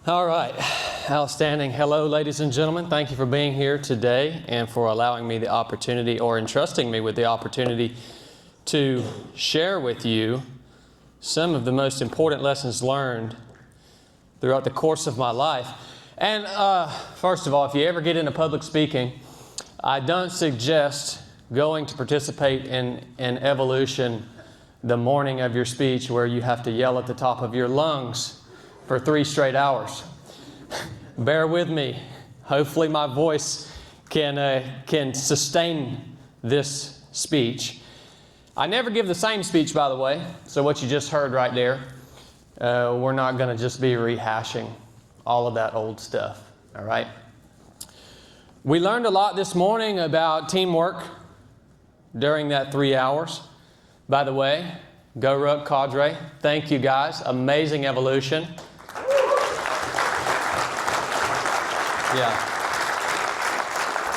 All right, outstanding. Hello, ladies and gentlemen. Thank you for being here today and for allowing me the opportunity or entrusting me with the opportunity to share with you some of the most important lessons learned throughout the course of my life. And first of all, if you ever get into public speaking, I don't suggest going to participate in an evolution the morning of your speech where you have to yell at the top of your lungs for 3 straight hours. Bear with me. Hopefully my voice can sustain this speech. I never give the same speech, by the way. So what you just heard right there, we're not going to just be rehashing all of that old stuff. All right? We learned a lot this morning about teamwork during that 3 hours. By the way, go Ruck Cadre. Thank you guys. Amazing evolution. Yeah.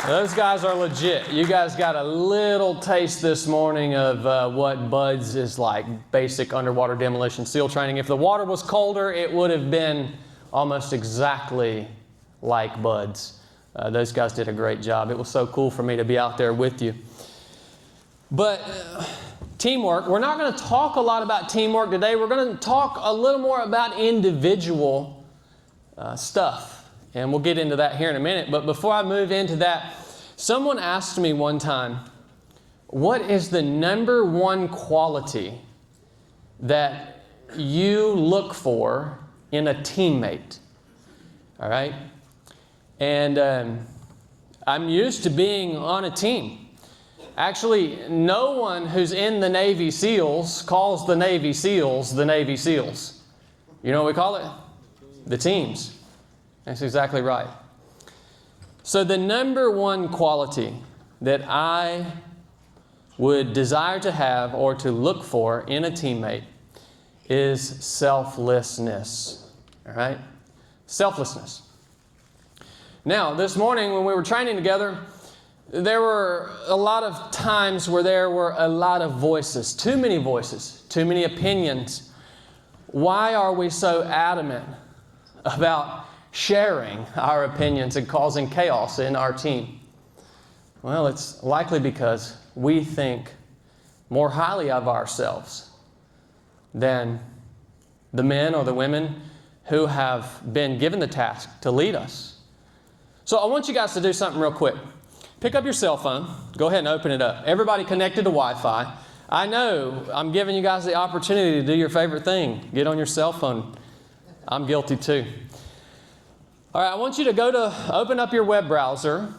Those guys are legit. You guys got a little taste this morning of what BUDS is like, basic underwater demolition SEAL training. If the water was colder, it would have been almost exactly like BUDS. Those guys did a great job. It was so cool for me to be out there with you. But teamwork, we're not going to talk a lot about teamwork today. We're going to talk a little more about individual stuff. And we'll get into that here in a minute. But before I move into that, someone asked me one time, what is the number one quality that you look for in a teammate? All right? And I'm used to being on a team. Actually, no one who's in the Navy SEALs calls the Navy SEALs the Navy SEALs. You know what we call it? The teams. That's exactly right. So the number one quality that I would desire to have or to look for in a teammate is selflessness. All right? Selflessness. Now, this morning when we were training together, there were a lot of times where there were a lot of voices, too many opinions. Why are we so adamant about sharing our opinions and causing chaos in our team? Well, it's likely because we think more highly of ourselves than the men or the women who have been given the task to lead us. So I want you guys to do something real quick. Pick up your cell phone. Go ahead and open it up. Everybody connected to Wi-Fi. I know I'm giving you guys the opportunity to do your favorite thing. Get on your cell phone. I'm guilty too. All right, I want you to open up your web browser,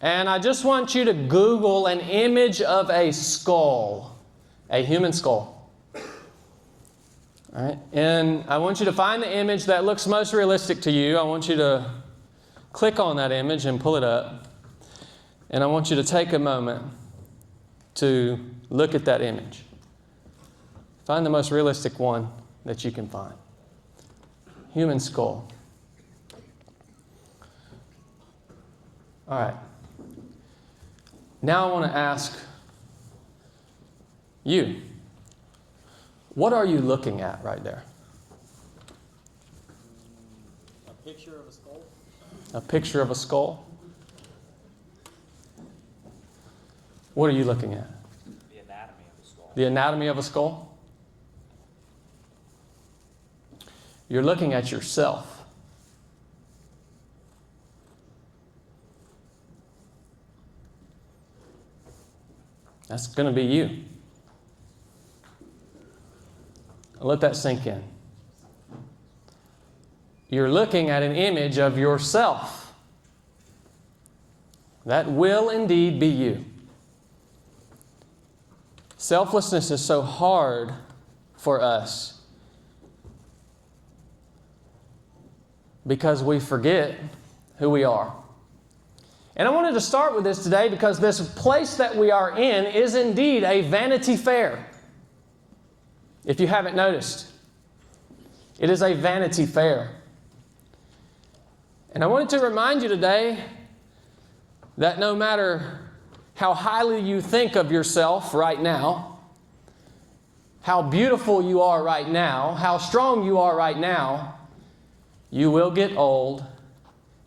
and I just want you to Google an image of a skull, a human skull. All right, and I want you to find the image that looks most realistic to you. I want you to click on that image and pull it up, and I want you to take a moment to look at that image. Find the most realistic one that you can find. Human skull. All right. Now I want to ask you, what are you looking at right there? A picture of a skull. A picture of a skull? What are you looking at? The anatomy of a skull. The anatomy of a skull? You're looking at yourself. That's going to be you. Let that sink in. You're looking at an image of yourself. That will indeed be you. Selflessness is so hard for us because we forget who we are. And I wanted to start with this today because this place that we are in is indeed a Vanity Fair. If you haven't noticed, it is a Vanity Fair. And I wanted to remind you today that no matter how highly you think of yourself right now, how beautiful you are right now, how strong you are right now, you will get old,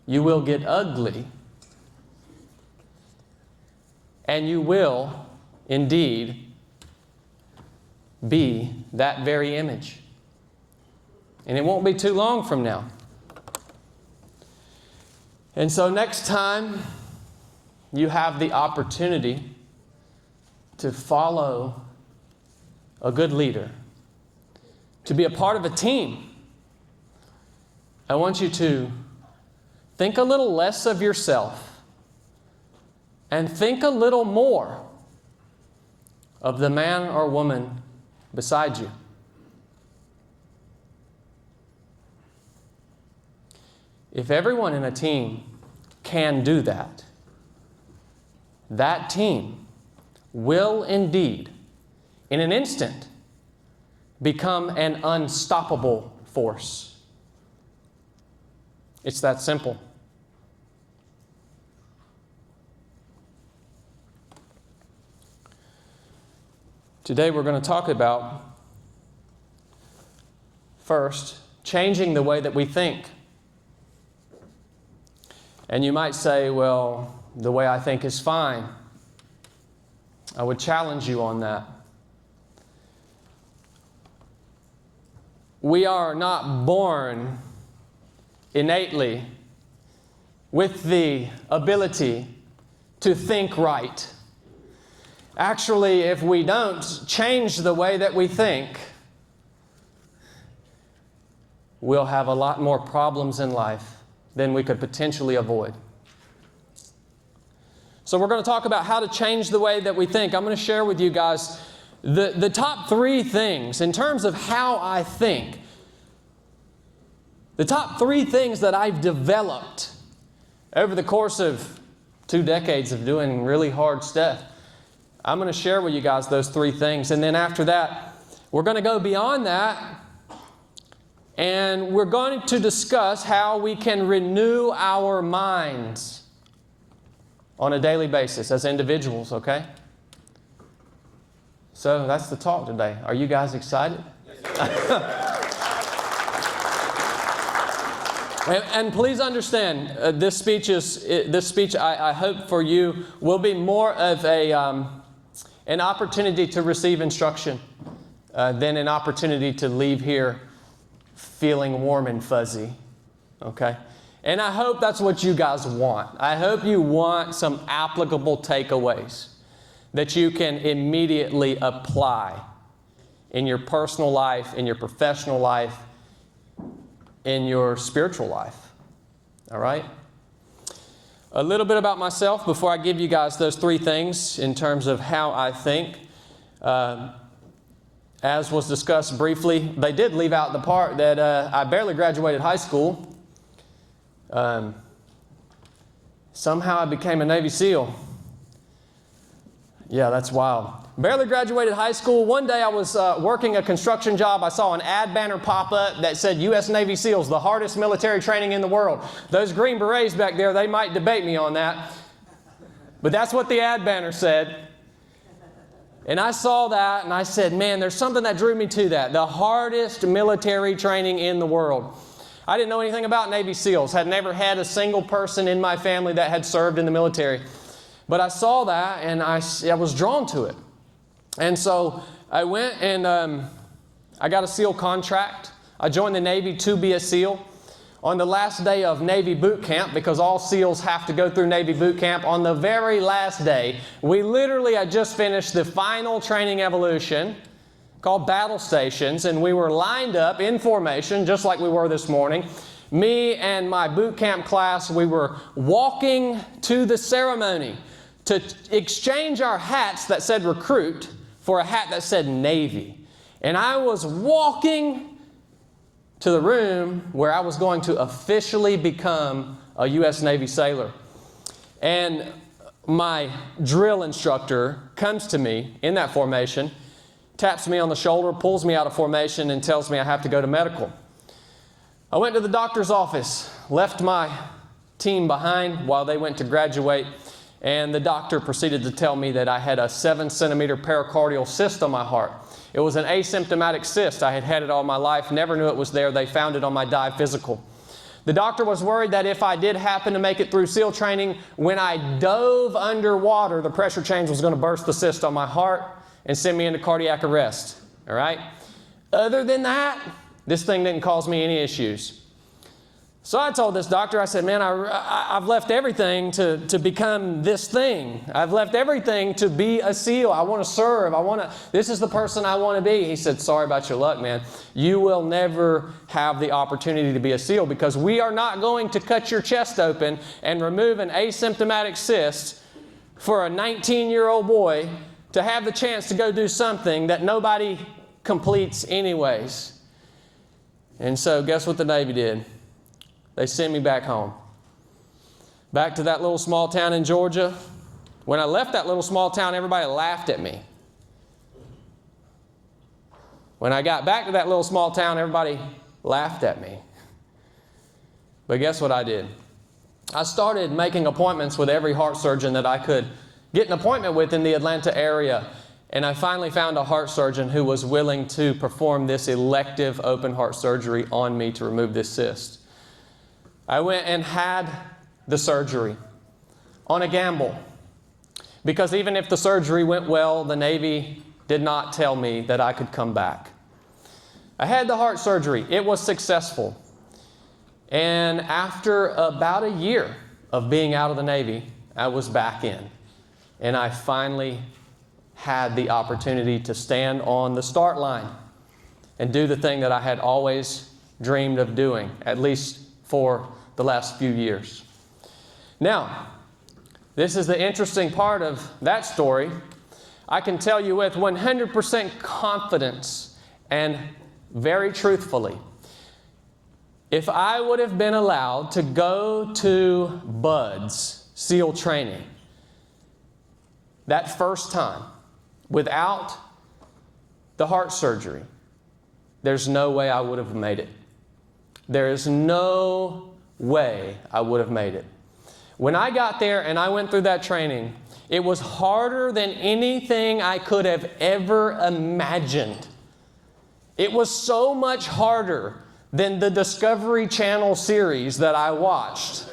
you will get ugly, and you will indeed be that very image. And it won't be too long from now. And so next time you have the opportunity to follow a good leader, to be a part of a team, I want you to think a little less of yourself and think a little more of the man or woman beside you. If everyone in a team can do that, that team will indeed, in an instant, become an unstoppable force. It's that simple. Today we're going to talk about, first, changing the way that we think. And you might say, well, the way I think is fine. I would challenge you on that. We are not born innately with the ability to think right. Actually, if we don't change the way that we think, we'll have a lot more problems in life than we could potentially avoid. So we're going to talk about how to change the way that we think. I'm going to share with you guys the top 3 things in terms of how I think. The top 3 things that I've developed over the course of 2 decades of doing really hard stuff. I'm going to share with you guys those 3 things. And then after that, we're going to go beyond that. And we're going to discuss how we can renew our minds on a daily basis as individuals, okay? So that's the talk today. Are you guys excited? And please understand, this speech, I hope for you, will be more of an opportunity to receive instruction than an opportunity to leave here feeling warm and fuzzy, okay? And I hope that's what you guys want. I hope you want some applicable takeaways that you can immediately apply in your personal life, in your professional life, in your spiritual life, all right? A little bit about myself before I give you guys those 3 things in terms of how I think. As was discussed briefly, they did leave out the part that I barely graduated high school. Somehow I became a Navy SEAL. Yeah, that's wild. Barely graduated high school. One day I was working a construction job. I saw an ad banner pop up that said U.S. Navy SEALs, the hardest military training in the world. Those Green Berets back there, they might debate me on that. But that's what the ad banner said. And I saw that and I said, man, there's something that drew me to that. The hardest military training in the world. I didn't know anything about Navy SEALs. Had never had a single person in my family that had served in the military. But I saw that and I was drawn to it. And so I went and I got a SEAL contract. I joined the Navy to be a SEAL. On the last day of Navy boot camp, because all SEALs have to go through Navy boot camp, on the very last day, we literally had just finished the final training evolution called battle stations, and we were lined up in formation, just like we were this morning. Me and my boot camp class, we were walking to the ceremony to exchange our hats that said recruit for a hat that said Navy. And I was walking to the room where I was going to officially become a U.S. Navy sailor. And my drill instructor comes to me in that formation, taps me on the shoulder, pulls me out of formation, and tells me I have to go to medical. I went to the doctor's office, left my team behind while they went to graduate, and the doctor proceeded to tell me that I had a 7-centimeter pericardial cyst on my heart. It was an asymptomatic cyst. I had had it all my life, never knew it was there. They found it on my dive physical. The doctor was worried that if I did happen to make it through SEAL training, when I dove underwater, the pressure change was going to burst the cyst on my heart and send me into cardiac arrest. All right? Other than that, this thing didn't cause me any issues. So I told this doctor, I said, man, I've left everything to become this thing. I've left everything to be a SEAL. I want to serve. This is the person I want to be. He said, sorry about your luck, man. You will never have the opportunity to be a SEAL because we are not going to cut your chest open and remove an asymptomatic cyst for a 19-year-old boy to have the chance to go do something that nobody completes anyways. And so guess what the Navy did? They sent me back home. Back to that little small town in Georgia. When I left that little small town, everybody laughed at me. When I got back to that little small town, everybody laughed at me. But guess what I did? I started making appointments with every heart surgeon that I could get an appointment with in the Atlanta area. And I finally found a heart surgeon who was willing to perform this elective open heart surgery on me to remove this cyst. I went and had the surgery on a gamble because even if the surgery went well, the Navy did not tell me that I could come back. I had the heart surgery. It was successful. And after about a year of being out of the Navy, I was back in. And I finally had the opportunity to stand on the start line and do the thing that I had always dreamed of doing, at least for the last few years. Now, this is the interesting part of that story. I can tell you with 100% confidence and very truthfully, if I would have been allowed to go to BUD/S SEAL training that first time without the heart surgery, there's no way I would have made it. There is no way I would have made it. When I got there and I went through that training, it was harder than anything I could have ever imagined. It was so much harder than the Discovery Channel series that I watched.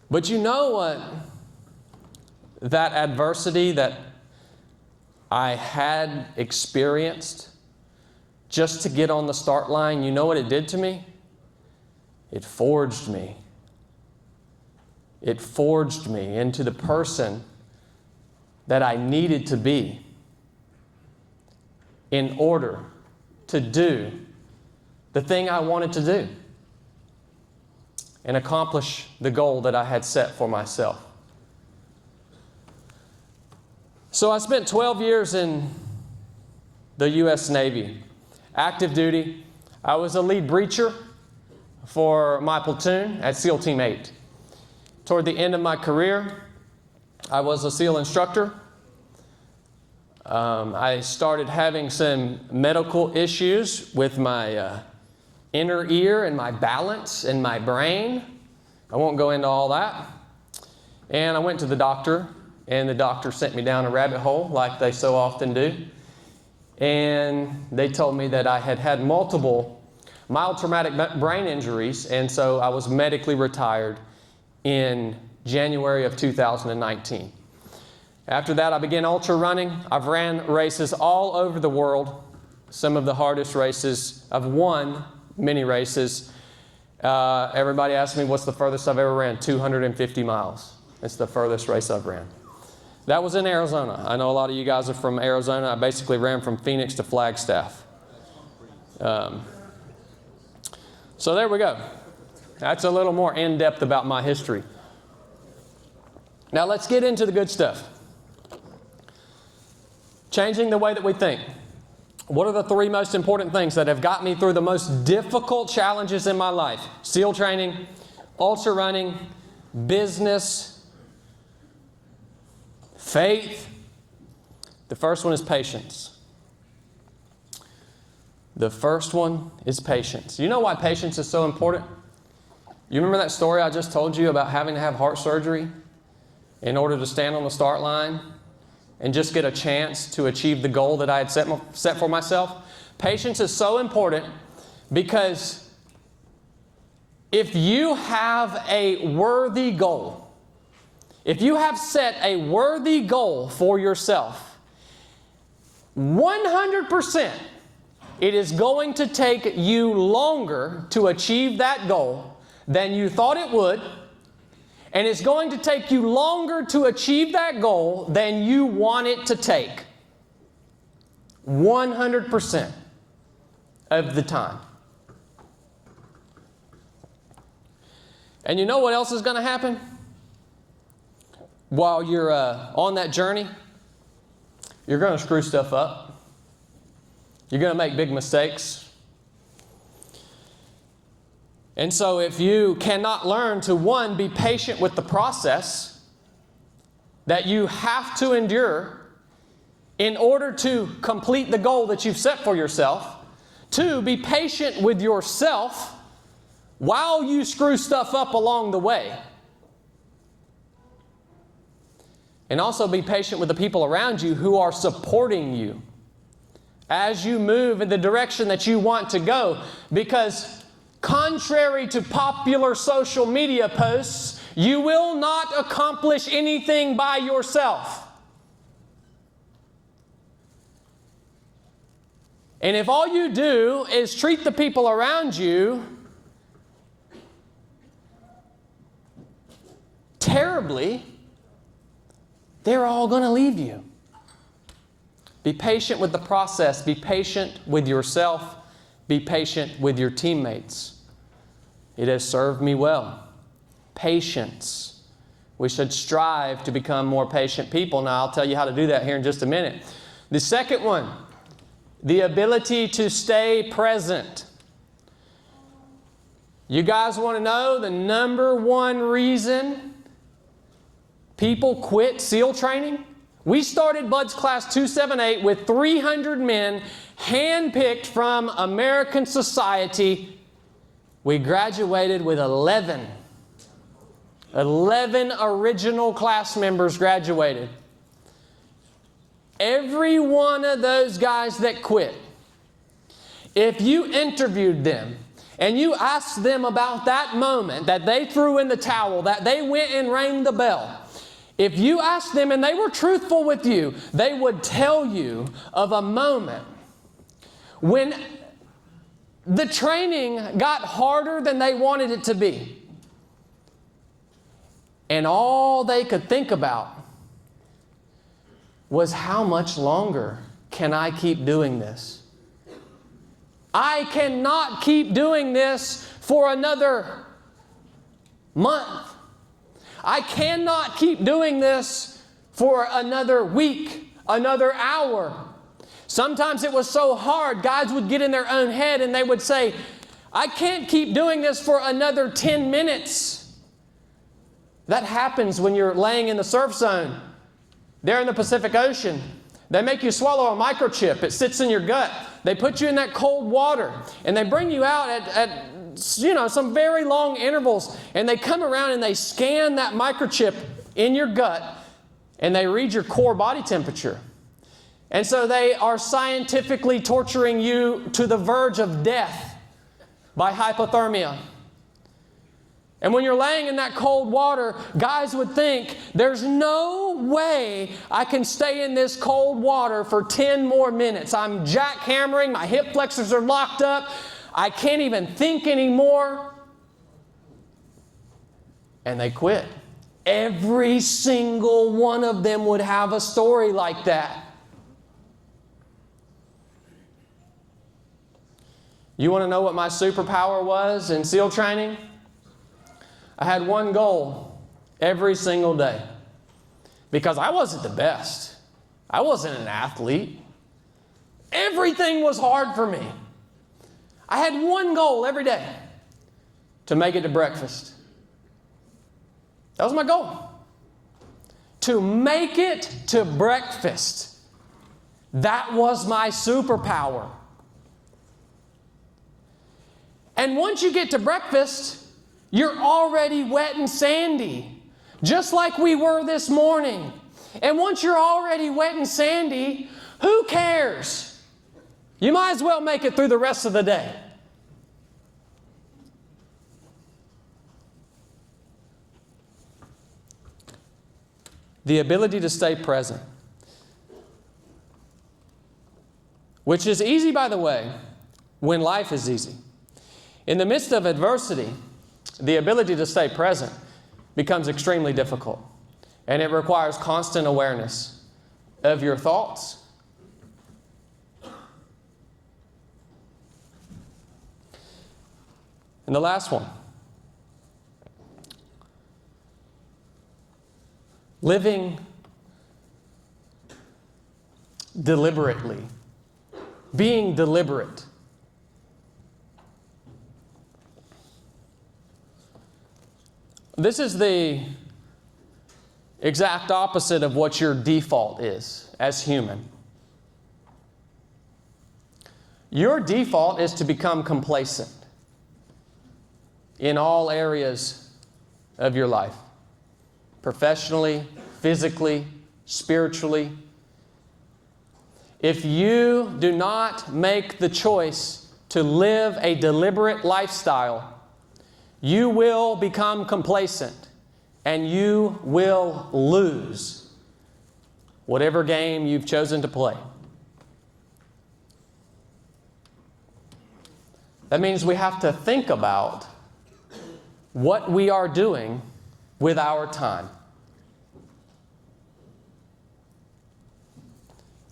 But you know what? That adversity that I had experienced just to get on the start line, you know what it did to me? It forged me. It forged me into the person that I needed to be in order to do the thing I wanted to do and accomplish the goal that I had set for myself. So I spent 12 years in the U.S. Navy, active duty. I was a lead breacher for my platoon at SEAL Team 8. Toward the end of my career, I was a SEAL instructor. I started having some medical issues with my inner ear and my balance and my brain. I won't go into all that. And I went to the doctor, and the doctor sent me down a rabbit hole like they so often do. And they told me that I had had multiple mild traumatic brain injuries, and so I was medically retired in January of 2019. After that, I began ultra running. I've ran races all over the world, some of the hardest races. I've won many races. Everybody asks me what's the furthest I've ever ran. 250 miles. It's the furthest race I've ran. That was in Arizona. I know a lot of you guys are from Arizona. I basically ran from Phoenix to Flagstaff. So there we go. That's a little more in-depth about my history. Now let's get into the good stuff. Changing the way that we think. What are the three most important things that have got me through the most difficult challenges in my life? SEAL training, ultra running, business, faith. The first one is patience. The first one is patience. You know why patience is so important? You remember that story I just told you about having to have heart surgery in order to stand on the start line and just get a chance to achieve the goal that I had set for myself? Patience is so important because if you have a worthy goal, if you have set a worthy goal for yourself, 100% it is going to take you longer to achieve that goal than you thought it would, and it's going to take you longer to achieve that goal than you want it to take. 100% of the time. And you know what else is going to happen while you're on that journey? You're going to screw stuff up. You're going to make big mistakes. And so if you cannot learn to, one, be patient with the process that you have to endure in order to complete the goal that you've set for yourself, two, be patient with yourself while you screw stuff up along the way. And also be patient with the people around you who are supporting you as you move in the direction that you want to go. Because contrary to popular social media posts, you will not accomplish anything by yourself. And if all you do is treat the people around you terribly, they're all going to leave you. Be patient with the process. Be patient with yourself. Be patient with your teammates. It has served me well. Patience. We should strive to become more patient people. Now, I'll tell you how to do that here in just a minute. The second one, the ability to stay present. You guys want to know the number one reason people quit SEAL training? We started Bud's Class 278 with 300 men handpicked from American society. We graduated with 11. 11 original class members graduated. Every one of those guys that quit, if you interviewed them and you asked them about that moment that they threw in the towel, that they went and rang the bell, if you asked them and they were truthful with you, they would tell you of a moment when the training got harder than they wanted it to be. And all they could think about was, how much longer can I keep doing this? I cannot keep doing this for another month. I cannot keep doing this for another week, another hour. Sometimes it was so hard, guys would get in their own head and they would say, I can't keep doing this for another 10 minutes. That happens when you're laying in the surf zone there in the Pacific Ocean. They make you swallow a microchip. It sits in your gut. They put you in that cold water and they bring you out at some very long intervals, and they come around and they scan that microchip in your gut and they read your core body temperature. And so they are scientifically torturing you to the verge of death by hypothermia. And when you're laying in that cold water, guys would think, there's no way I can stay in this cold water for 10 more minutes. I'm jackhammering, my hip flexors are locked up, I can't even think anymore. And they quit. Every single one of them would have a story like that. You want to know what my superpower was in SEAL training? I had one goal every single day, because I wasn't the best. I wasn't an athlete. Everything was hard for me. I had one goal every day: to make it to breakfast. That was my goal. To make it to breakfast. That was my superpower. And once you get to breakfast, you're already wet and sandy, just like we were this morning. And once you're already wet and sandy, who cares? You might as well make it through the rest of the day. The ability to stay present, which is easy, by the way, when life is easy. In the midst of adversity, the ability to stay present becomes extremely difficult, and it requires constant awareness of your thoughts, and the last one, living deliberately, being deliberate. This is the exact opposite of what your default is as human. Your default is to become complacent in all areas of your life. Professionally, physically, spiritually. If you do not make the choice to live a deliberate lifestyle, you will become complacent and you will lose whatever game you've chosen to play. That means we have to think about what we are doing with our time.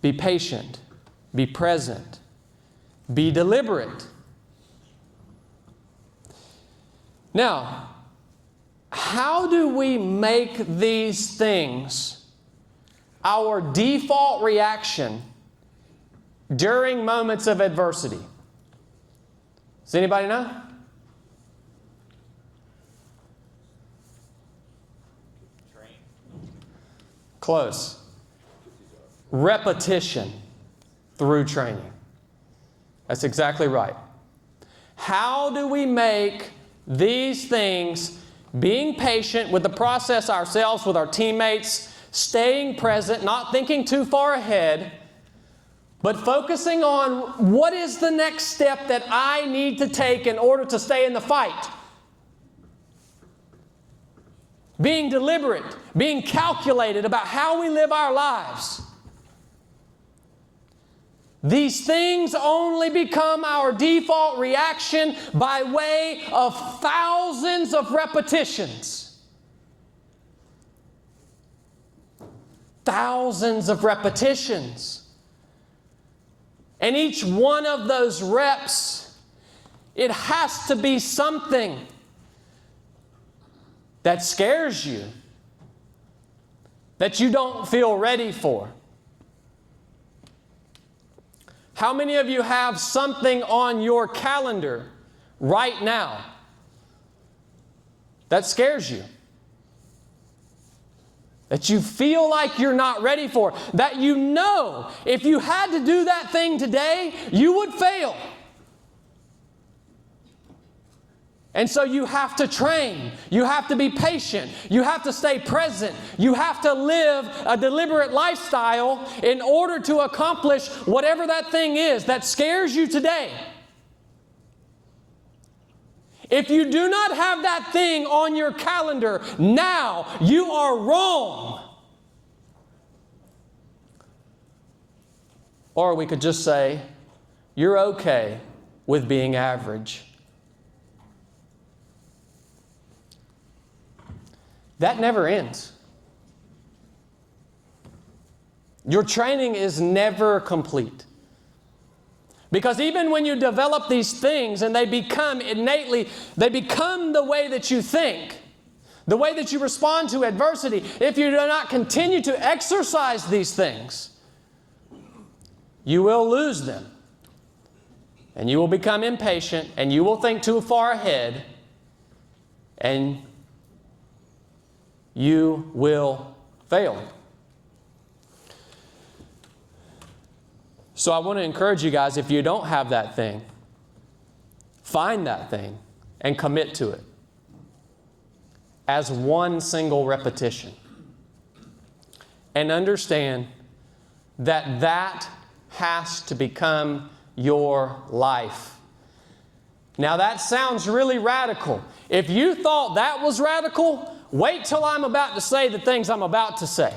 Be patient, be present, be deliberate. Now, how do we make these things our default reaction during moments of adversity? Does anybody know? Train. Close. Repetition through training. That's exactly right. How do we make these things, being patient with the process ourselves, with our teammates, staying present, not thinking too far ahead, but focusing on what is the next step that I need to take in order to stay in the fight? Being deliberate, being calculated about how we live our lives. These things only become our default reaction by way of thousands of repetitions. Thousands of repetitions. And each one of those reps, it has to be something that scares you, that you don't feel ready for. How many of you have something on your calendar right now that scares you? That you feel like you're not ready for? That you know if you had to do that thing today, you would fail. And so you have to train. You have to be patient. You have to stay present. You have to live a deliberate lifestyle in order to accomplish whatever that thing is that scares you today. If you do not have that thing on your calendar now, you are wrong. Or we could just say, you're okay with being average. That never ends. Your training is never complete. Because even when you develop these things and they become innately, they become the way that you think, the way that you respond to adversity, if you do not continue to exercise these things, you will lose them. And you will become impatient and you will think too far ahead and you will fail. So I want to encourage you guys, if you don't have that thing, find that thing and commit to it as one single repetition. And understand that that has to become your life. Now that sounds really radical. If you thought that was radical, wait till I'm about to say the things I'm about to say.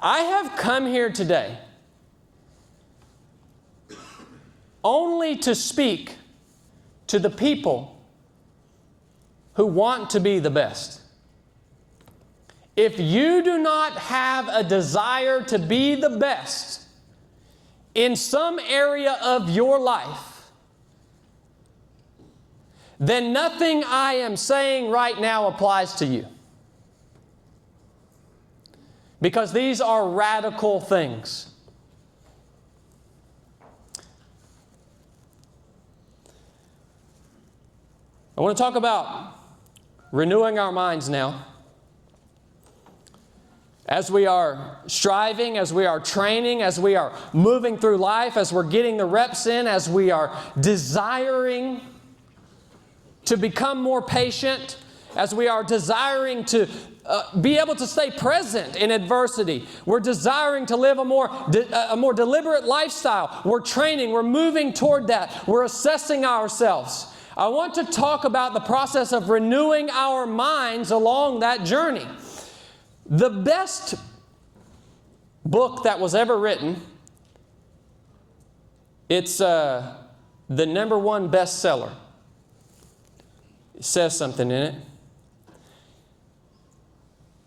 I have come here today only to speak to the people who want to be the best. If you do not have a desire to be the best in some area of your life, then nothing I am saying right now applies to you. Because these are radical things. I want to talk about renewing our minds now. As we are striving, as we are training, as we are moving through life, as we're getting the reps in, as we are desiring to become more patient, as we are desiring to be able to stay present in adversity. We're desiring to live a more deliberate lifestyle. We're training. We're moving toward that. We're assessing ourselves. I want to talk about the process of renewing our minds along that journey. The best book that was ever written, it's the #1 bestseller. It says something in it.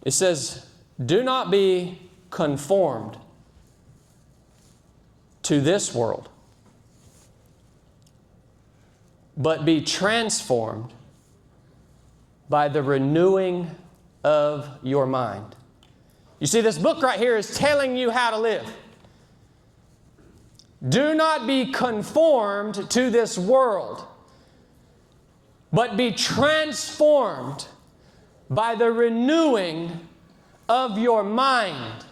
It says, do not be conformed to this world, but be transformed by the renewing of your mind. You see, this book right here is telling you how to live. Do not be conformed to this world, but be transformed by the renewing of your mind.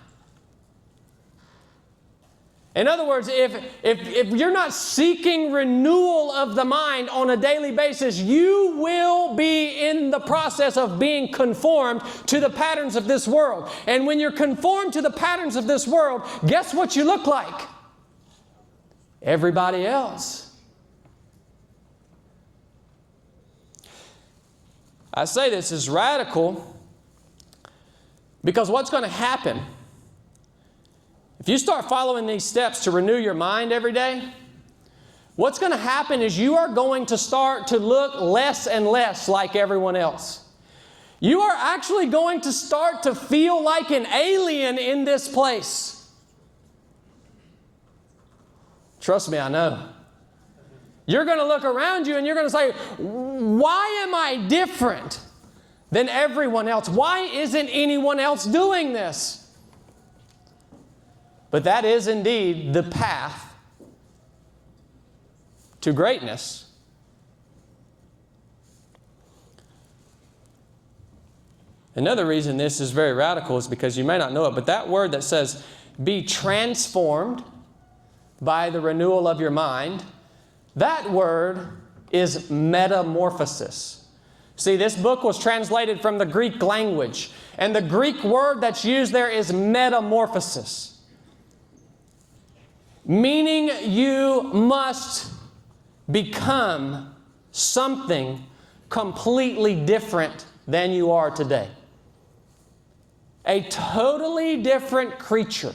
In other words, if you're not seeking renewal of the mind on a daily basis, you will be in the process of being conformed to the patterns of this world. And when you're conformed to the patterns of this world, guess what you look like? Everybody else. I say this is radical because what's going to happen if you start following these steps to renew your mind every day, what's going to happen is you are going to start to look less and less like everyone else. You are actually going to start to feel like an alien in this place. Trust me, I know. You're going to look around you and you're going to say, why am I different than everyone else? Why isn't anyone else doing this? But that is indeed the path to greatness. Another reason this is very radical is because you may not know it, but that word that says, be transformed by the renewal of your mind, that word is metamorphosis. See, this book was translated from the Greek language, and the Greek word that's used there is metamorphosis, meaning you must become something completely different than you are today. A totally different creature.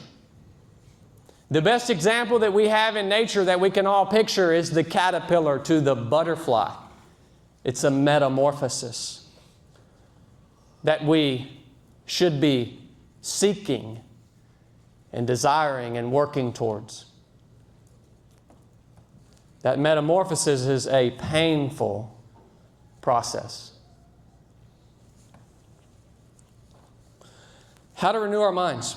The best example that we have in nature that we can all picture is the caterpillar to the butterfly. It's a metamorphosis that we should be seeking and desiring and working towards. That metamorphosis is a painful process. How to renew our minds?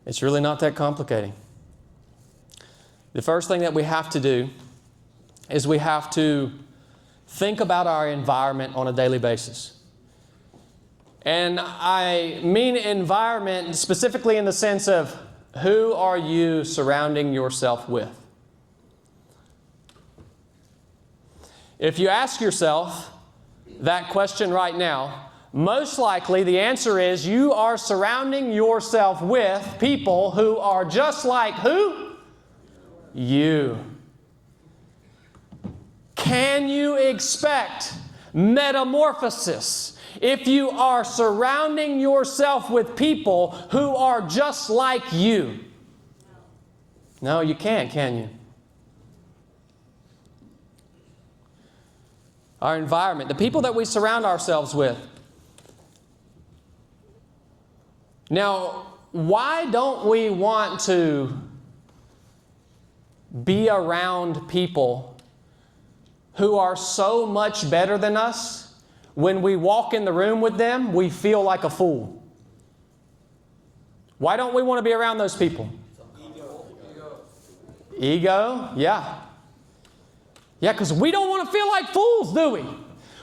It's really not that complicated. The first thing that we have to do is we have to think about our environment on a daily basis. And I mean environment specifically in the sense of who are you surrounding yourself with? If you ask yourself, that question right now, most likely the answer is you are surrounding yourself with people who are just like who? You. Can you expect metamorphosis if you are surrounding yourself with people who are just like you? No, you can't, can you? Our environment, the people that we surround ourselves with. Now, why don't we want to be around people who are so much better than us? When we walk in the room with them, we feel like a fool. Why don't we want to be around those people? Ego, yeah. Yeah, because we don't want to feel like fools, do we?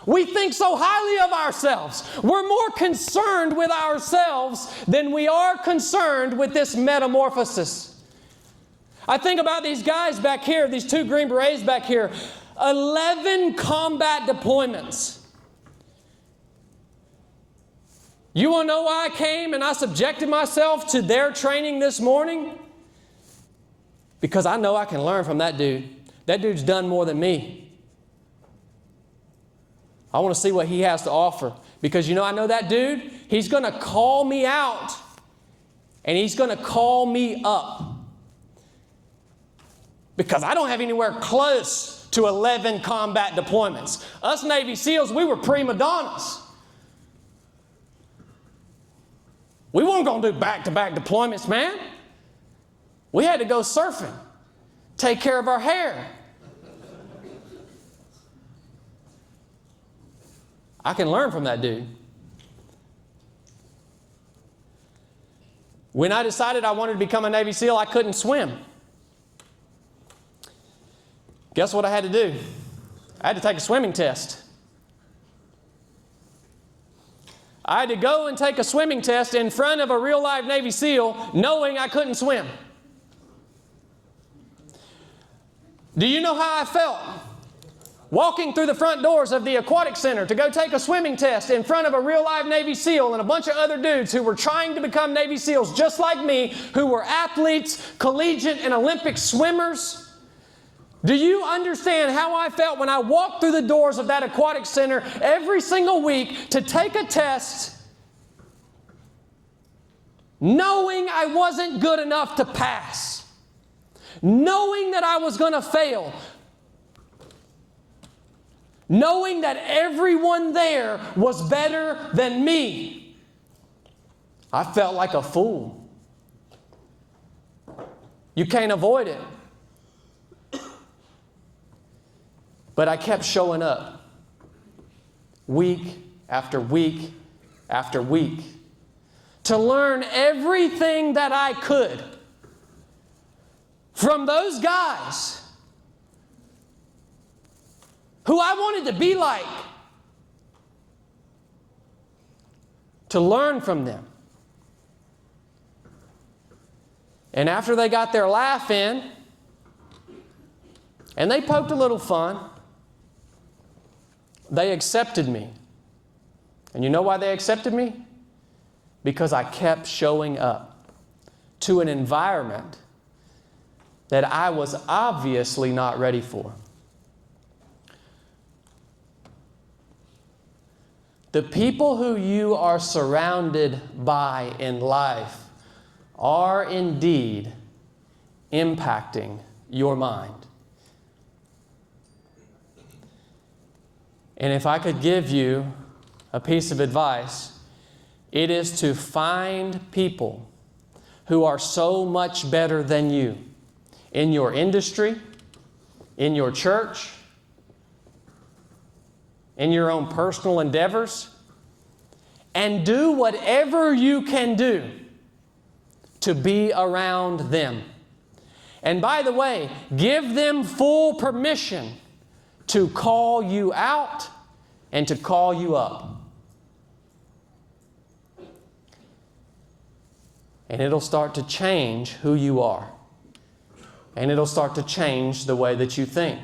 We think so highly of ourselves. We're more concerned with ourselves than we are concerned with this metamorphosis. I think about these guys back here, these 2 Green Berets back here. 11 combat deployments. You want to know why I came and I subjected myself to their training this morning? Because I know I can learn from that dude. That dude's done more than me. I want to see what he has to offer. Because I know that dude, he's going to call me out and he's going to call me up. Because I don't have anywhere close to 11 combat deployments. Us Navy SEALs, we were prima donnas. We weren't going to do back-to-back deployments, man. We had to go surfing, take care of our hair. I can learn from that dude. When I decided I wanted to become a Navy SEAL, I couldn't swim. Guess what I had to do? I had to take a swimming test. I had to go and take a swimming test in front of a real-life Navy SEAL, knowing I couldn't swim. Do you know how I felt? Walking through the front doors of the aquatic center to go take a swimming test in front of a real-life Navy SEAL and a bunch of other dudes who were trying to become Navy SEALs just like me, who were athletes, collegiate and Olympic swimmers. Do you understand how I felt when I walked through the doors of that aquatic center every single week to take a test, knowing I wasn't good enough to pass, knowing that I was going to fail, knowing that everyone there was better than me? I felt like a fool. You can't avoid it. But I kept showing up week after week after week to learn everything that I could from those guys who I wanted to be like, to learn from them. And after they got their laugh in, and they poked a little fun, they accepted me. And you know why they accepted me? Because I kept showing up to an environment that I was obviously not ready for. The people who you are surrounded by in life are indeed impacting your mind. And if I could give you a piece of advice, it is to find people who are so much better than you in your industry, in your church, in your own personal endeavors, and do whatever you can do to be around them. And by the way, give them full permission to call you out and to call you up. And it'll start to change who you are. And it'll start to change the way that you think.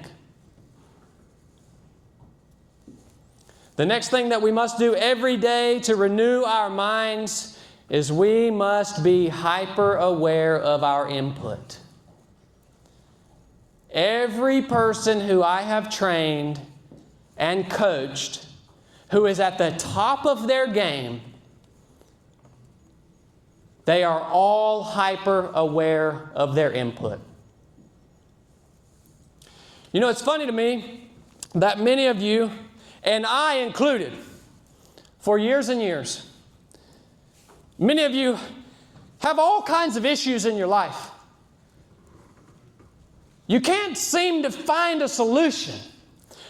The next thing that we must do every day to renew our minds is we must be hyper aware of our input. Every person who I have trained and coached who is at the top of their game, they are all hyper aware of their input. You know, it's funny to me that many of you, and I included, for years and years, many of you have all kinds of issues in your life. You can't seem to find a solution.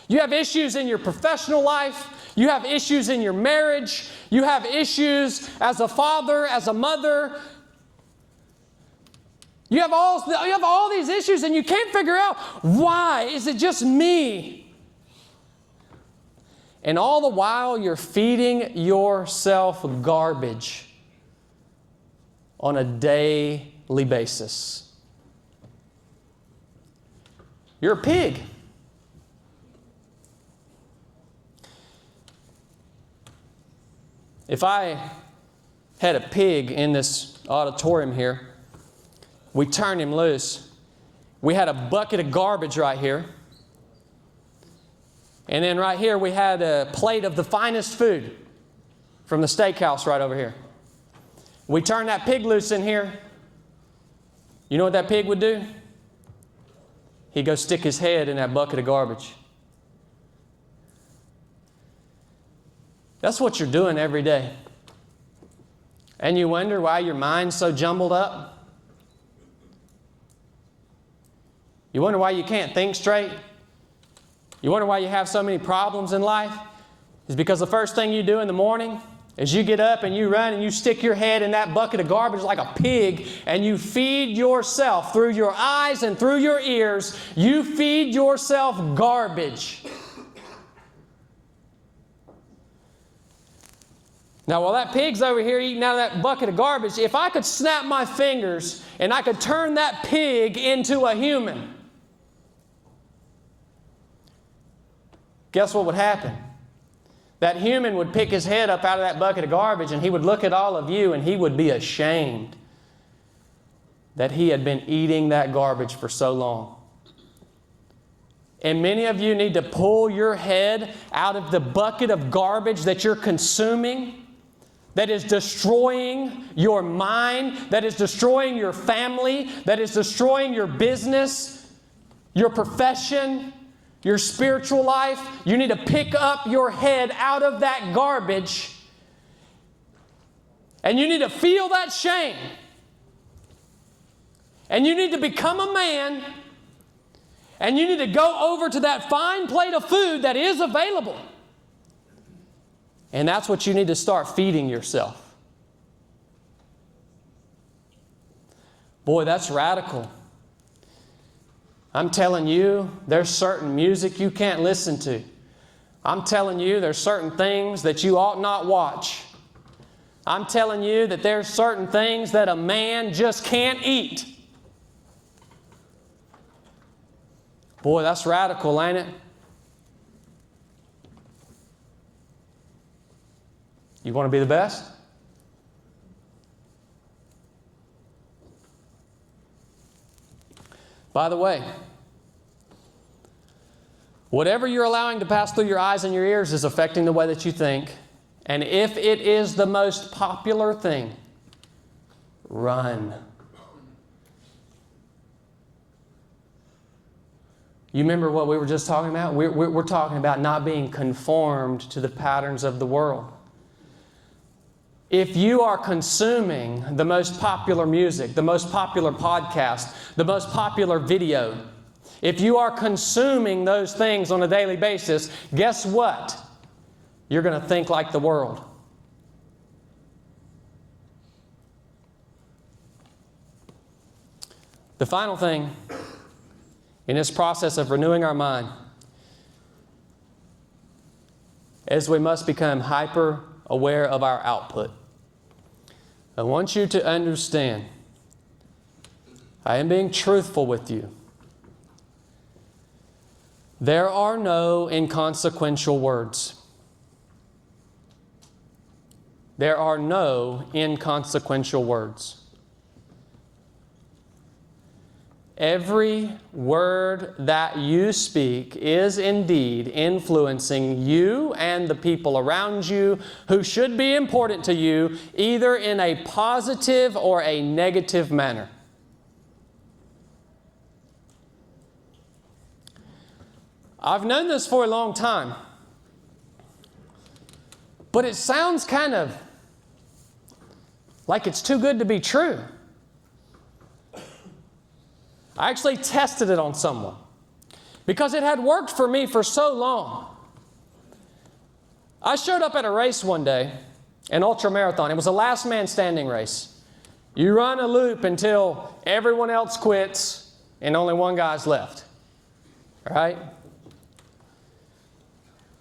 You have issues in your professional life. You have issues in your marriage. You have issues as a father, as a mother. You have all these issues and you can't figure out why. Is it just me? And all the while you're feeding yourself garbage on a daily basis. You're a pig. If I had a pig in this auditorium here, we turned him loose. We had a bucket of garbage right here. And then right here we had a plate of the finest food from the steakhouse right over here. We turned that pig loose in here. You know what that pig would do? He'd go stick his head in that bucket of garbage. That's what you're doing every day. And you wonder why your mind's so jumbled up? You wonder why you can't think straight? You wonder why you have so many problems in life? It's because the first thing you do in the morning is you get up and you run and you stick your head in that bucket of garbage like a pig and you feed yourself through your eyes and through your ears. You feed yourself garbage. Now, while that pig's over here eating out of that bucket of garbage, if I could snap my fingers and I could turn that pig into a human, guess what would happen? That human would pick his head up out of that bucket of garbage and he would look at all of you and he would be ashamed that he had been eating that garbage for so long. And many of you need to pull your head out of the bucket of garbage that you're consuming, that is destroying your mind, that is destroying your family, that is destroying your business, your profession, your spiritual life. You need to pick up your head out of that garbage and you need to feel that shame. And you need to become a man and you need to go over to that fine plate of food that is available. And that's what you need to start feeding yourself. Boy, that's radical. I'm telling you, there's certain music you can't listen to. I'm telling you, there's certain things that you ought not watch. I'm telling you that there's certain things that a man just can't eat. Boy, that's radical, ain't it? You want to be the best? By the way, whatever you're allowing to pass through your eyes and your ears is affecting the way that you think. And if it is the most popular thing, run. You remember what we were just talking about? We're talking about not being conformed to the patterns of the world. If you are consuming the most popular music, the most popular podcast, the most popular video, if you are consuming those things on a daily basis, guess what? You're going to think like the world. The final thing in this process of renewing our mind is we must become hyper aware of our output. I want you to understand, I am being truthful with you. There are no inconsequential words. there are no inconsequential words. Every word that you speak is indeed influencing you and the people around you who should be important to you, either in a positive or a negative manner. I've known this for a long time, but it sounds kind of like it's too good to be true. I actually tested it on someone because it had worked for me for so long. I showed up at a race one day, an ultra marathon. It was a last man standing race. You run a loop until everyone else quits and only one guy's left. All right?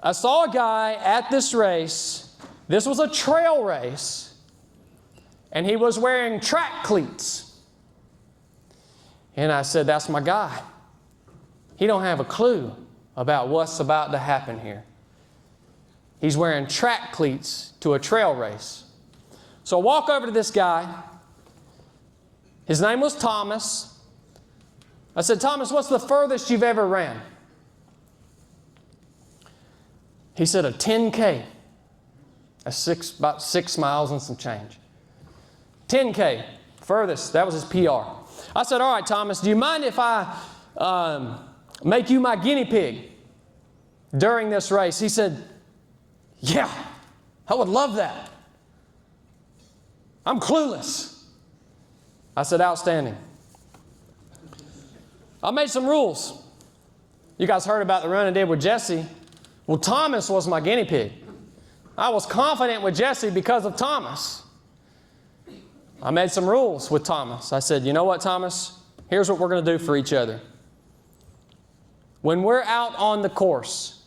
I saw a guy at this race. This was a trail race, and he was wearing track cleats. And I said, that's my guy. He don't have a clue about what's about to happen here. He's wearing track cleats to a trail race. So I walk over to this guy. His name was Thomas. I said, Thomas, what's the furthest you've ever ran? He said, a 10K. That's about 6 miles and some change. 10K, furthest. That was his PR. I said, all right, Thomas, do you mind if I make you my guinea pig during this race? He said, yeah, I would love that. I'm clueless. I said, outstanding. I made some rules. You guys heard about the run I did with Jesse. Well, Thomas was my guinea pig. I was confident with Jesse because of Thomas. I made some rules with Thomas. I said, you know what, Thomas? Here's what we're going to do for each other. When we're out on the course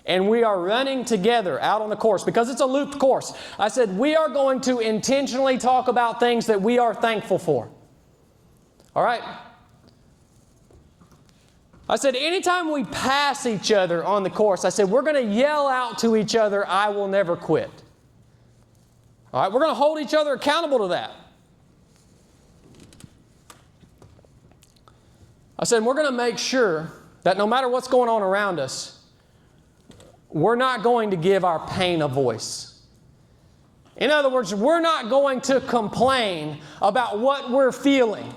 and we are running together out on the course, because it's a looped course, I said, we are going to intentionally talk about things that we are thankful for. All right? I said, anytime we pass each other on the course, I said, we're going to yell out to each other, I will never quit. All right? We're going to hold each other accountable to that. I said, we're going to make sure that no matter what's going on around us, we're not going to give our pain a voice. In other words, we're not going to complain about what we're feeling,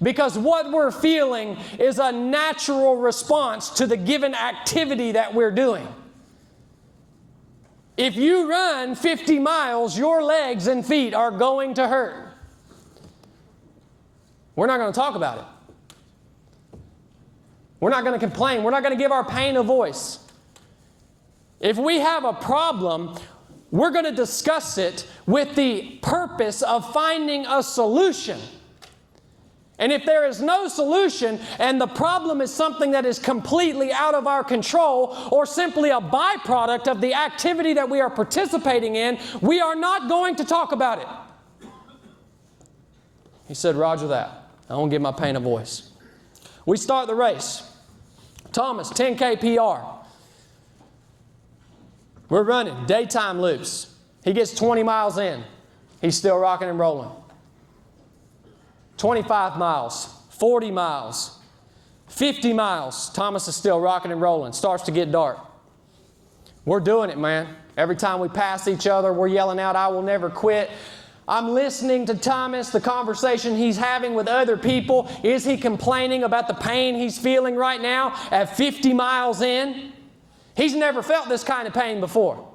because what we're feeling is a natural response to the given activity that we're doing. If you run 50 miles, your legs and feet are going to hurt. We're not going to talk about it. We're not going to complain. We're not going to give our pain a voice. If we have a problem, we're going to discuss it with the purpose of finding a solution. And if there is no solution and the problem is something that is completely out of our control or simply a byproduct of the activity that we are participating in, we are not going to talk about it. He said, roger that. I won't give my pain a voice. We start the race. Thomas, 10K PR. We're running daytime loops. He gets 20 miles in. He's still rocking and rolling. 25 miles, 40 miles, 50 miles. Thomas is still rocking and rolling. Starts to get dark. We're doing it, man. Every time we pass each other, we're yelling out, I will never quit. I'm listening to Thomas, the conversation he's having with other people. Is he complaining about the pain he's feeling right now at 50 miles in? He's never felt this kind of pain before.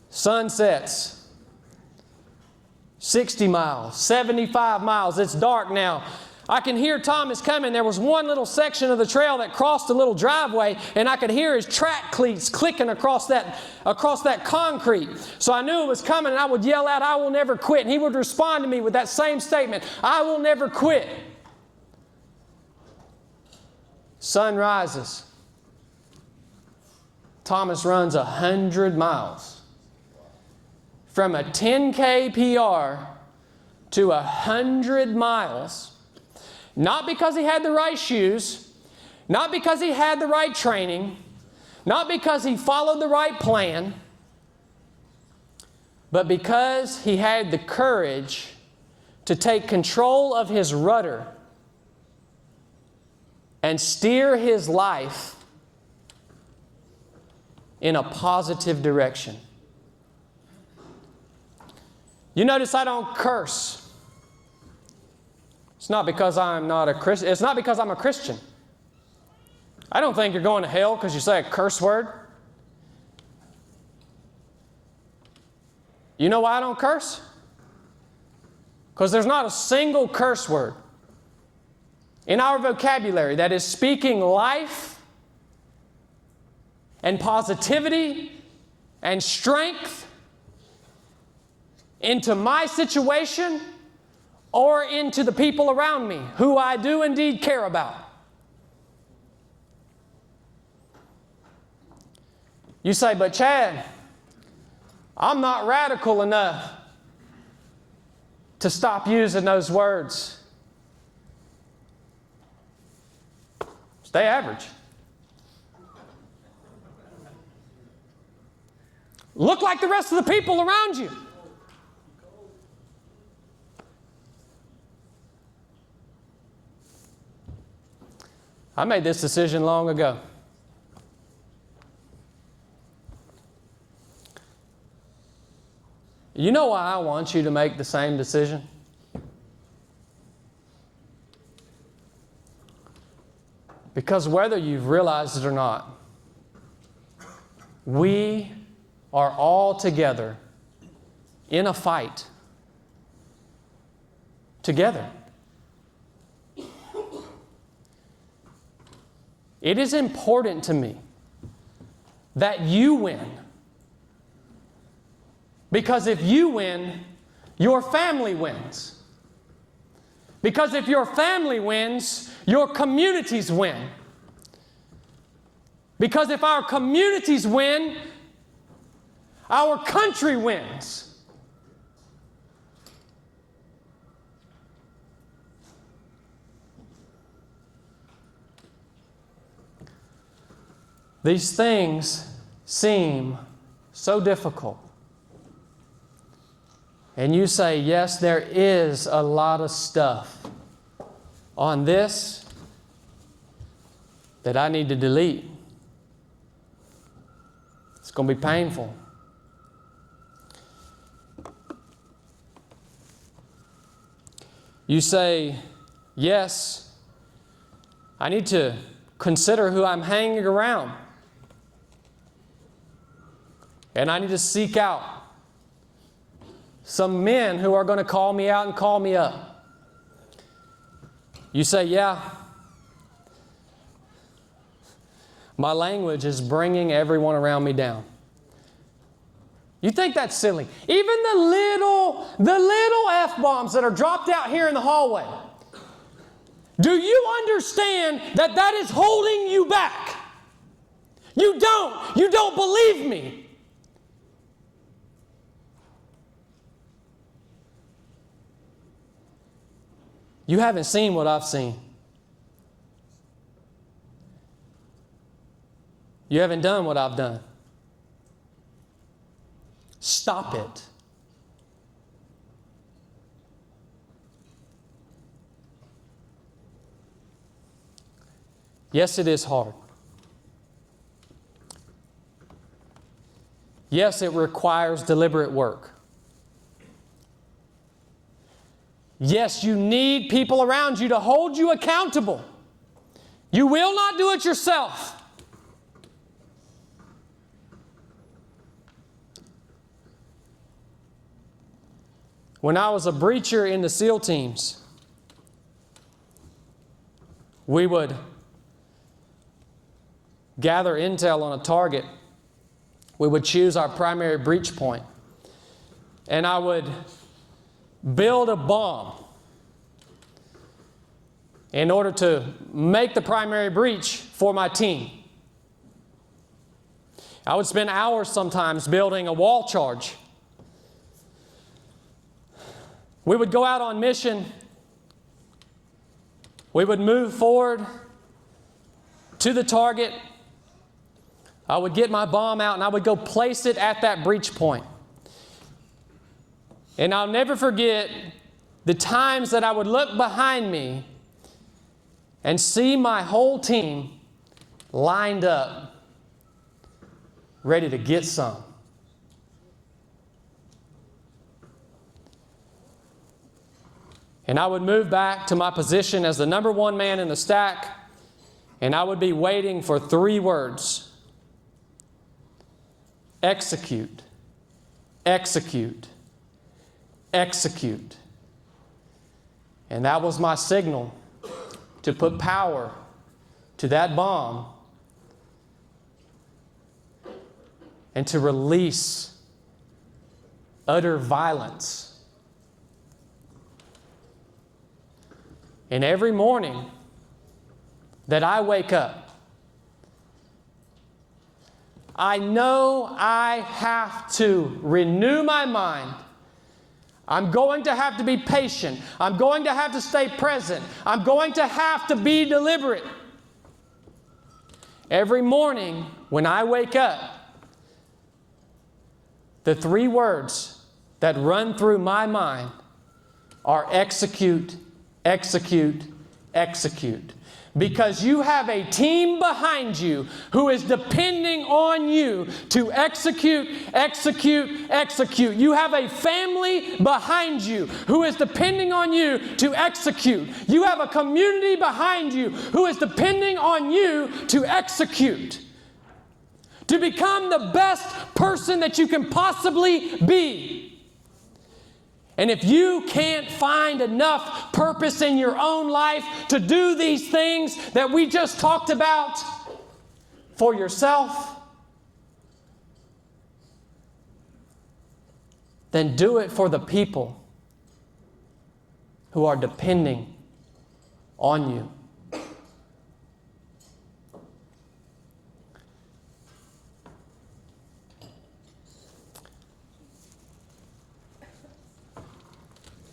Sun sets. 60 miles, 75 miles. It's dark now. I can hear Thomas coming. There was one little section of the trail that crossed a little driveway, and I could hear his track cleats clicking across that concrete. So I knew it was coming, and I would yell out, I will never quit. And he would respond to me with that same statement, I will never quit. Sun rises. Thomas runs 100 miles. From a 10K PR to 100 miles, not because he had the right shoes, not because he had the right training, not because he followed the right plan, but because he had the courage to take control of his rudder and steer his life in a positive direction. You notice I don't curse. It's not because I'm not a Christian. It's not because I'm a Christian. I don't think you're going to hell because you say a curse word. You know why I don't curse? Because there's not a single curse word in our vocabulary that is speaking life and positivity and strength into my situation or into the people around me who I do indeed care about. You say, but Chad, I'm not radical enough to stop using those words. Stay average. Look like the rest of the people around you. I made this decision long ago. You know why I want you to make the same decision? Because whether you've realized it or not, we are all together in a fight. Together. It is important to me that you win. Because if you win, your family wins. Because if your family wins, your communities win. Because if our communities win, our country wins. These things seem so difficult. And you say, yes, there is a lot of stuff on this that I need to delete. It's going to be painful. You say, yes, I need to consider who I'm hanging around. And I need to seek out some men who are going to call me out and call me up. You say, yeah, my language is bringing everyone around me down. You think that's silly? Even the little F-bombs that are dropped out here in the hallway. Do you understand that that is holding you back? You don't believe me. You haven't seen what I've seen. You haven't done what I've done. Stop it. Yes, it is hard. Yes, it requires deliberate work. Yes, you need people around you to hold you accountable. You will not do it yourself. When I was a breacher in the SEAL teams, we would gather intel on a target. We would choose our primary breach point. And I would build a bomb in order to make the primary breach for my team. I would spend hours sometimes building a wall charge. We would go out on mission. We would move forward to the target. I would get my bomb out and I would go place it at that breach point. And I'll never forget the times that I would look behind me and see my whole team lined up, ready to get some. And I would move back to my position as the number one man in the stack, and I would be waiting for 3 words. Execute, execute, execute. And that was my signal to put power to that bomb and to release utter violence. And every morning that I wake up, I know I have to renew my mind. I'm going to have to be patient. I'm going to have to stay present. I'm going to have to be deliberate. Every morning when I wake up, the 3 words that run through my mind are execute, execute, execute. Because you have a team behind you who is depending on you to execute, execute, execute. You have a family behind you who is depending on you to execute. You have a community behind you who is depending on you to execute. To become the best person that you can possibly be. And if you can't find enough purpose in your own life to do these things that we just talked about for yourself, then do it for the people who are depending on you.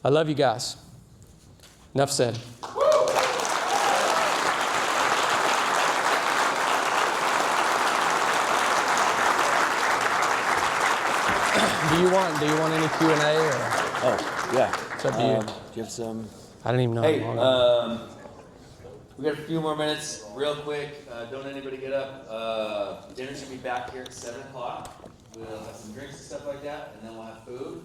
I love you guys. Enough said. Do you want any Q&A or? Oh, yeah. It's up to you. Do you have some? I didn't even know. Hey, we got a few more minutes, real quick. Don't anybody get up. Dinner should be back here at 7 o'clock. We'll have some drinks and stuff like that, and then we'll have food.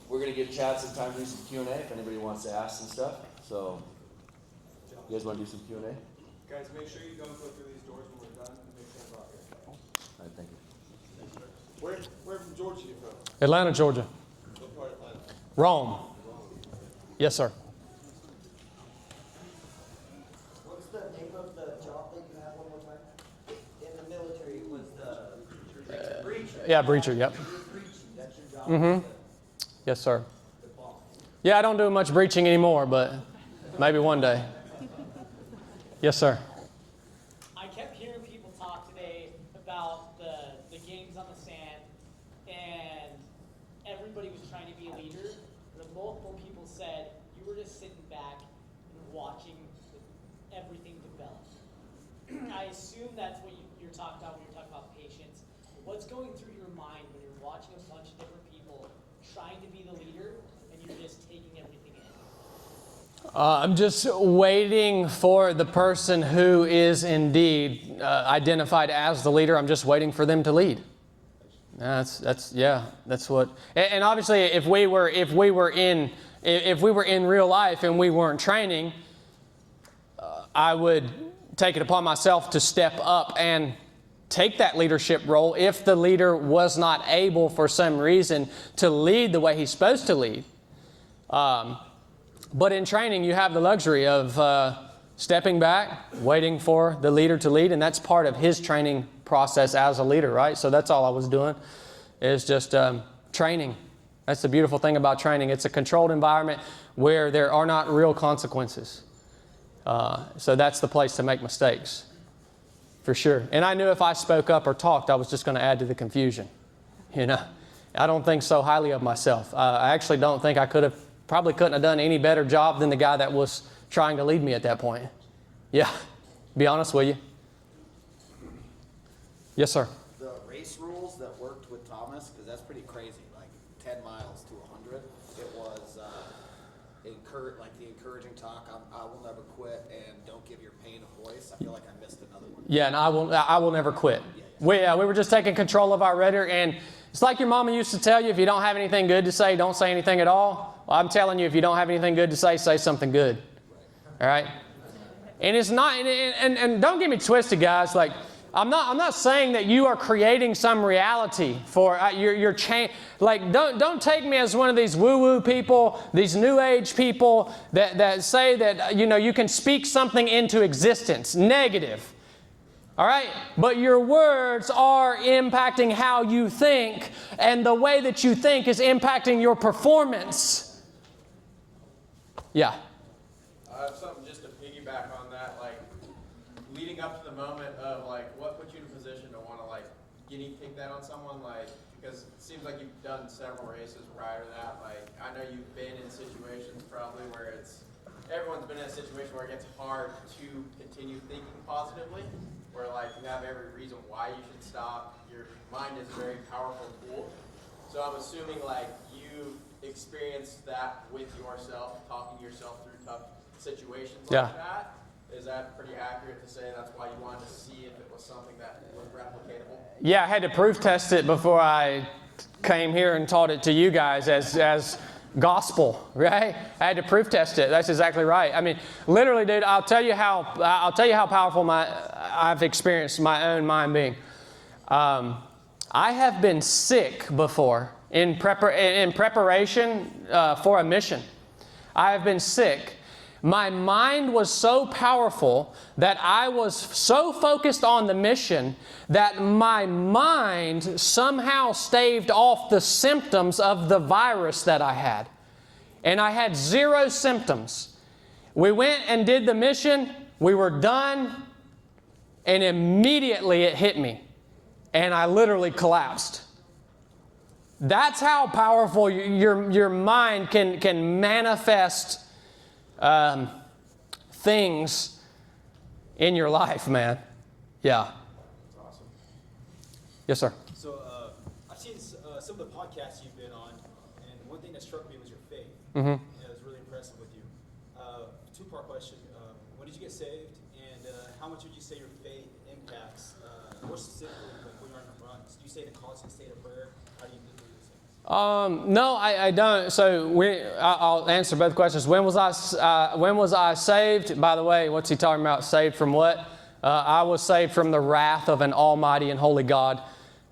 We're gonna give Chad some time to do some Q&A if anybody wants to ask some stuff. So, you guys want to do some Q&A? Guys, make sure you don't go through these doors when we're done and make sure I'm out here. All right, thank you. Where from Georgia you from? Atlanta, Georgia. What part of Atlanta? Rome. Yes, sir. What's the name of the job that you had one more time? In the military, it was the breacher. Yeah, breacher, yep. Breaching, that's your job. Mm-hmm. Yes, sir. Yeah, I don't do much breaching anymore, but maybe one day. Yes, sir. I kept hearing people talk today about the games on the sand, and everybody was trying to be a leader, but multiple people said you were just sitting back and watching everything develop. I assume that's what you're talking about when you're talking about patience. What's going through your mind when you're watching a bunch of different people trying to be the leader and you're just taking everything in? I'm just waiting for the person who is indeed identified as the leader. I'm just waiting for them to lead. That's what. And obviously, if we were in real life and we weren't training, I would take it upon myself to step up and take that leadership role if the leader was not able for some reason to lead the way he's supposed to lead. But in training, you have the luxury of stepping back, waiting for the leader to lead, and that's part of his training process as a leader, right? So that's all I was doing, is just training. That's the beautiful thing about training. It's a controlled environment where there are not real consequences. So that's the place to make mistakes. For sure. And I knew if I spoke up or talked, I was just going to add to the confusion. You know, I don't think so highly of myself. I actually don't think I probably couldn't have done any better job than the guy that was trying to lead me at that point. Yeah, be honest with you. Yes, sir. The race rules that worked with Thomas, because that's pretty crazy. Like, the encouraging talk, I will never quit, and don't give your pain a voice. I feel like I missed another one. Yeah, and I will never quit. We were just taking control of our rhetoric, and it's like your mama used to tell you, if you don't have anything good to say, don't say anything at all. Well, I'm telling you, if you don't have anything good to say something good. All right? And it's not, and don't get me twisted, guys. Like, I'm not saying that you are creating some reality for your change. Like, don't take me as one of these woo-woo people, these new age people that say that, you can speak something into existence, negative. All right? But your words are impacting how you think, and the way that you think is impacting your performance. Yeah. Something just to piggyback on that, like leading up to the moment of like what put you in a position to want to like guinea pig that on someone, like, because it seems like you've done several races prior to that. Like, I know you've been in situations probably where everyone's been in a situation where it gets hard to continue thinking positively, where like you have every reason why you should stop. Your mind is a very powerful tool. So I'm assuming like you experienced that with yourself, talking yourself through tough situations like that. Is that pretty accurate to say that's why you wanted to see if it was something that was replicatable? Yeah, I had to proof test it before I came here and taught it to you guys as gospel, right? I had to proof test it. That's exactly right. I mean, literally, dude, I'll tell you how powerful I've experienced my own mind being. I have been sick before in preparation for a mission. I have been sick. My mind was so powerful that I was so focused on the mission that my mind somehow staved off the symptoms of the virus that I had. And I had 0 symptoms. We went and did the mission. We were done. And immediately it hit me. And I literally collapsed. That's how powerful your mind can manifest things in your life, man. Yeah. That's awesome. Yes, sir. So I've seen some of the podcasts you've been on, and one thing that struck me was your faith. Mm-hmm. And it was really impressive with you. Two-part question. When did you get saved, and how much would you say your faith impacts, more specifically, like when you're on the runs? Do you stay in a constant state of prayer? How do you do these things? No, I don't. So I'll answer both questions. When was I saved? By the way, what's he talking about? Saved from what? I was saved from the wrath of an almighty and holy God,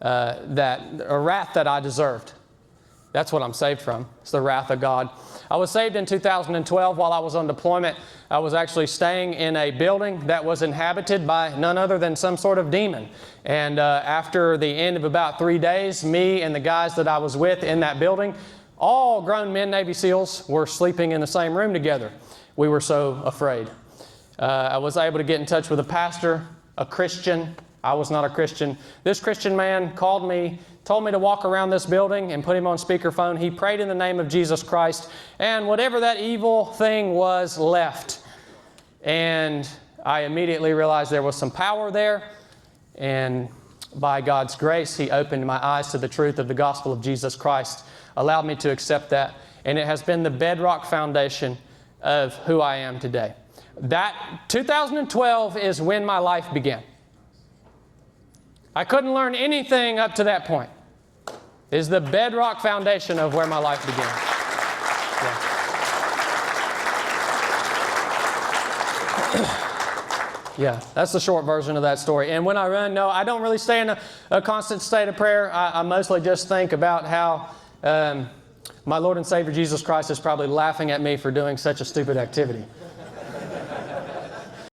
a wrath that I deserved. That's what I'm saved from. It's the wrath of God. I was saved in 2012 while I was on deployment. I was actually staying in a building that was inhabited by none other than some sort of demon. And after the end of about 3 days, me and the guys that I was with in that building, all grown men Navy SEALs, were sleeping in the same room together. We were so afraid. I was able to get in touch with a pastor, a Christian. I was not a Christian. This Christian man called me, told me to walk around this building and put him on speakerphone. He prayed in the name of Jesus Christ, and whatever that evil thing was left. And I immediately realized there was some power there, and by God's grace, He opened my eyes to the truth of the gospel of Jesus Christ, allowed me to accept that, and it has been the bedrock foundation of who I am today. That 2012 is when my life began. I couldn't learn anything up to that point. It is the bedrock foundation of where my life began. Yeah, that's the short version of that story. And when I run, no, I don't really stay in a constant state of prayer. I mostly just think about how my Lord and Savior Jesus Christ is probably laughing at me for doing such a stupid activity.